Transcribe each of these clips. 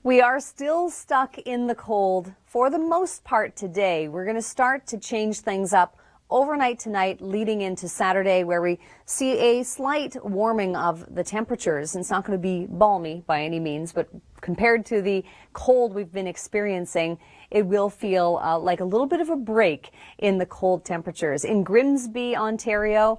We are still stuck in the cold for the most part today. We're going to start to change things up overnight tonight leading into Saturday, where we see a slight warming of the temperatures. And it's not going to be balmy by any means, but compared to the cold we've been experiencing, it will feel like a little bit of a break in the cold temperatures. In Grimsby, Ontario,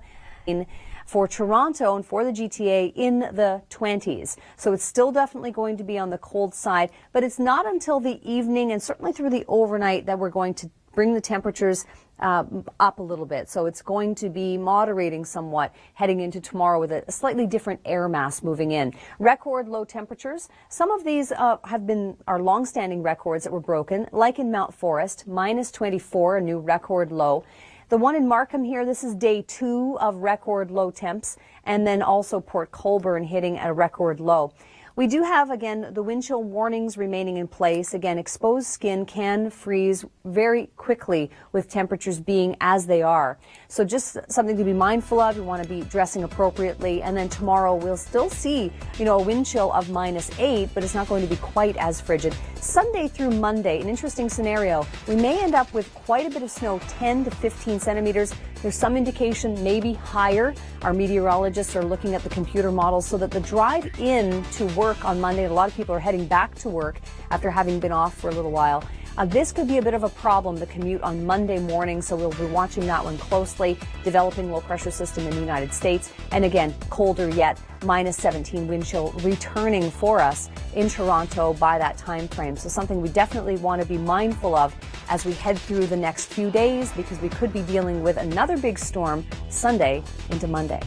for Toronto and for the GTA in the 20s. So it's still definitely going to be on the cold side, but it's not until the evening and certainly through the overnight that we're going to bring the temperatures up a little bit. So it's going to be moderating somewhat heading into tomorrow with a slightly different air mass moving in. Record low temperatures. Some of these are long-standing records that were broken, like in Mount Forest, -24, a new record low. The one in Markham here, this is day 2 of record low temps, and then also Port Colborne hitting a record low. We do have, again, the wind chill warnings remaining in place. Again, exposed skin can freeze very quickly with temperatures being as they are. So just something to be mindful of. You want to be dressing appropriately. And then tomorrow we'll still see, a wind chill of -8, but it's not going to be quite as frigid. Sunday through Monday, an interesting scenario. We may end up with quite a bit of snow, 10 to 15 centimeters. There's some indication maybe higher. Our meteorologists are looking at the computer models so that the drive in to work on Monday, a lot of people are heading back to work after having been off for a little while. This could be a bit of a problem, the commute on Monday morning, so we'll be watching that one closely. Developing low pressure system in the United States, and again, colder yet, -17 wind chill returning for us in Toronto by that time frame. So something we definitely want to be mindful of as we head through the next few days, because we could be dealing with another big storm Sunday into Monday.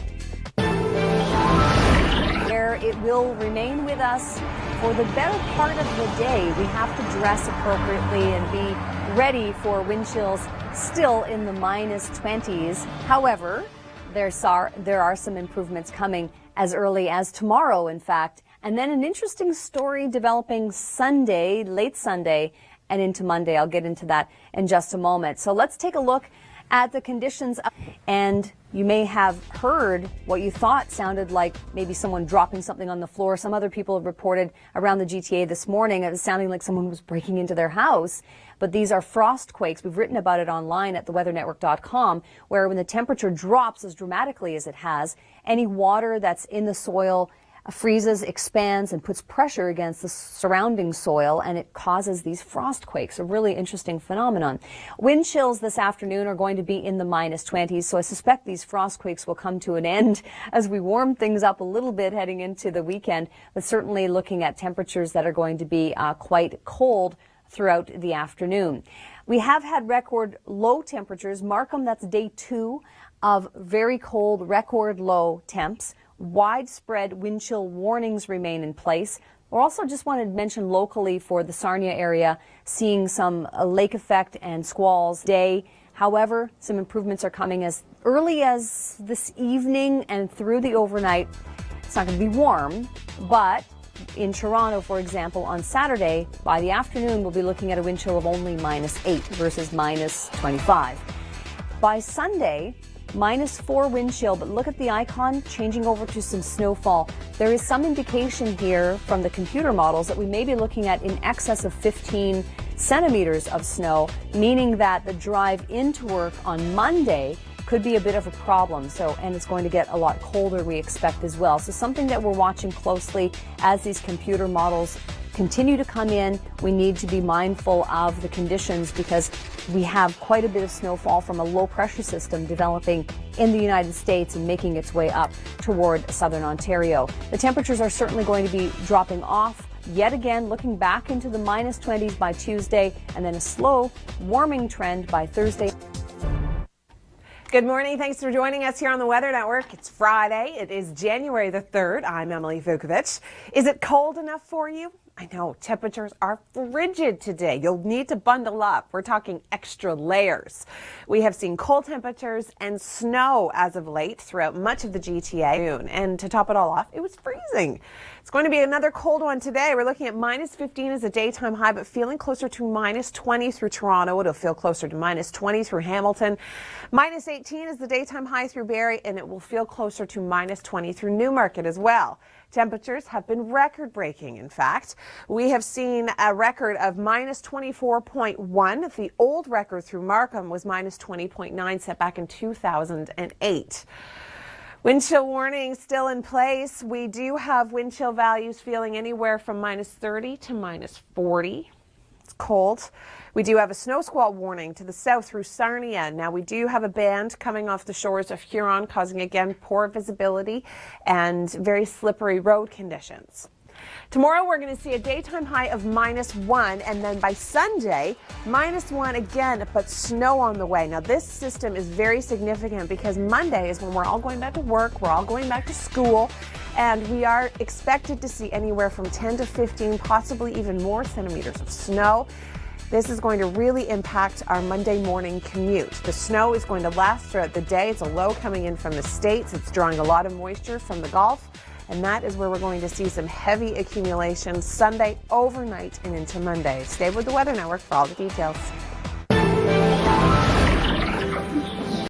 It will remain with us for the better part of the day. We have to dress appropriately and be ready for wind chills still in the -20s. However, there are some improvements coming as early as tomorrow, in fact. And then an interesting story developing Sunday, late Sunday, and into Monday. I'll get into that in just a moment. So let's take a look at the conditions. And you may have heard what you thought sounded like maybe someone dropping something on the floor. Some other people have reported around the GTA this morning it was sounding like someone was breaking into their house. But these are frost quakes. We've written about it online at theweathernetwork.com, where when the temperature drops as dramatically as it has, any water that's in the soil freezes, expands, and puts pressure against the surrounding soil, and it causes these frost quakes, a really interesting phenomenon. Wind chills this afternoon are going to be in the -20s, so I suspect these frost quakes will come to an end as we warm things up a little bit heading into the weekend, but certainly looking at temperatures that are going to be quite cold throughout the afternoon. We have had record low temperatures. Markham, that's day 2 of very cold record low temps. Widespread wind chill warnings remain in place. We also just wanted to mention locally for the Sarnia area, seeing some lake effect and squalls day. However, some improvements are coming as early as this evening and through the overnight. It's not going to be warm, but in Toronto, for example, on Saturday, by the afternoon, we'll be looking at a wind chill of only -8 versus -25. By Sunday, -4 wind chill, but look at the icon changing over to some snowfall. There is some indication here from the computer models that we may be looking at in excess of 15 centimeters of snow, meaning that the drive into work on Monday could be a bit of a problem. And it's going to get a lot colder, we expect, as well. So something that we're watching closely as these computer models continue to come in. We need to be mindful of the conditions because we have quite a bit of snowfall from a low pressure system developing in the United States and making its way up toward southern Ontario. The temperatures are certainly going to be dropping off yet again, looking back into the -20s by Tuesday, and then a slow warming trend by Thursday. Good morning. Thanks for joining us here on the Weather Network. It's Friday. It is January the 3rd. I'm Emily Vukovic. Is it cold enough for you? I know temperatures are frigid today. You'll need to bundle up. We're talking extra layers. We have seen cold temperatures and snow as of late throughout much of the GTA. And to top it all off, it was freezing. It's It's going to be another cold one today. We're looking at minus 15 as a daytime high, but feeling closer to minus 20 through Toronto. It'll feel closer to minus 20 through Hamilton. Minus 18 is the daytime high through Barrie, and it will feel closer to minus 20 through Newmarket as well. Temperatures have been record-breaking, in fact. We have seen a record of minus 24.1. The old record through Markham was minus 20.9, set back in 2008. Wind chill warning still in place. We do have wind chill values feeling anywhere from minus 30 to minus 40. It's cold. We do have a snow squall warning to the south through Sarnia. Now, we do have a band coming off the shores of Huron, causing, again, poor visibility and very slippery road conditions. Tomorrow, we're going to see a daytime high of minus 1, and then by Sunday, minus 1 again, but snow on the way. Now, this system is very significant because Monday is when we're all going back to work, we're all going back to school, and we are expected to see anywhere from 10 to 15, possibly even more centimeters of snow. This is going to really impact our Monday morning commute. The snow is going to last throughout the day. It's a low coming in from the States. It's drawing a lot of moisture from the Gulf. And that is where we're going to see some heavy accumulation Sunday overnight and into Monday. Stay with the Weather Network for all the details.